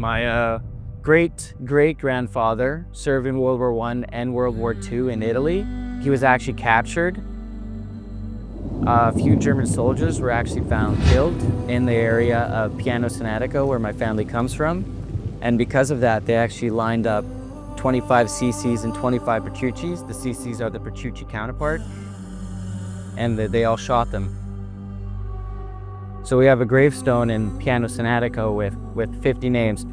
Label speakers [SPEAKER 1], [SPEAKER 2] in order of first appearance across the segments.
[SPEAKER 1] My great-great-grandfather served in World War I and World War II in Italy. He was actually captured. A few German soldiers were actually found killed in the area of Pianosinatico, where my family comes from. And because of that, they actually lined up 25 CCs and 25 Petruccis. The CCs are the Petrucci counterpart. And they all shot them. So we have a gravestone in Pianosinatico with 50 names.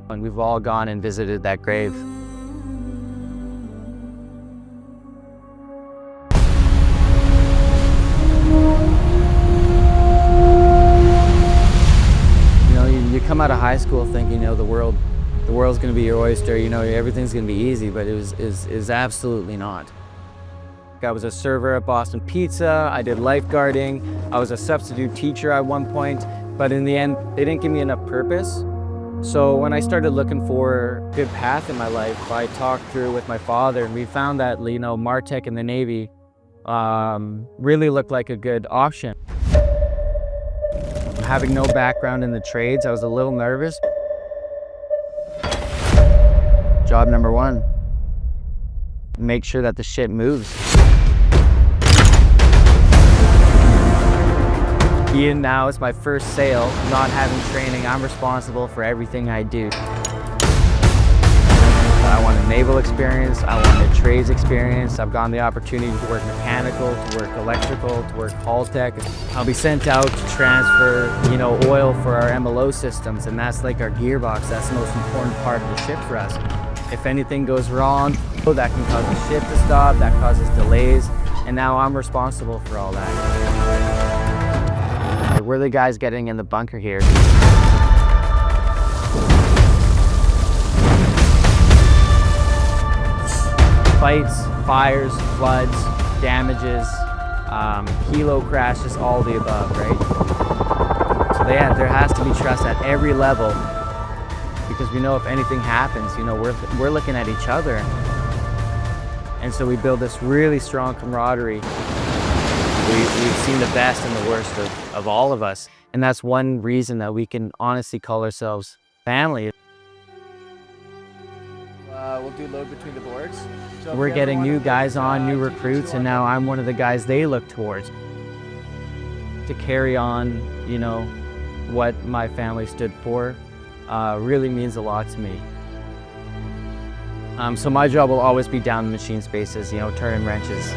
[SPEAKER 1] And we've all gone and visited that grave. You come out of high school thinking, the world's going to be your oyster, everything's going to be easy, but it is absolutely not. I was a server at Boston Pizza, I did lifeguarding, I was a substitute teacher at one point, but in the end, they didn't give me enough purpose. So when I started looking for a good path in my life, I talked through with my father, and we found that, MarTech in the Navy really looked like a good option. Having no background in the trades, I was a little nervous. Job number one, make sure that the ship moves. Even now, it's my first sail, not having training. I'm responsible for everything I do. I want a naval experience, I want a trades experience. I've gotten the opportunity to work mechanical, to work electrical, to work hull tech. I'll be sent out to transfer, oil for our MLO systems, and that's like our gearbox. That's the most important part of the ship for us. If anything goes wrong, that can cause the ship to stop, that causes delays, and now I'm responsible for all that. We're the guys getting in the bunker here. Fights, fires, floods, damages, helo crashes, all the above, right? So there has to be trust at every level, because we know if anything happens, we're looking at each other. And so we build this really strong camaraderie. We've seen the best and the worst of all of us. And that's one reason that we can honestly call ourselves family. We'll do load between the boards. So we're getting new guys on, new recruits, and now I'm one of the guys they look towards to carry on, what my family stood for. Really means a lot to me. So my job will always be down the machine spaces, turning wrenches.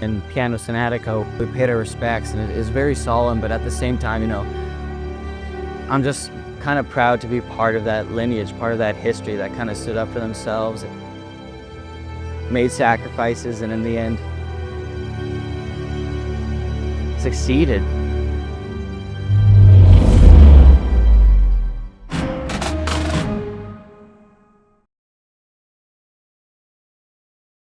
[SPEAKER 1] In Pianosinatico, we paid our respects, and it is very solemn, but at the same time, I'm just kind of proud to be part of that lineage, part of that history that kind of stood up for themselves, made sacrifices, and in the end, succeeded.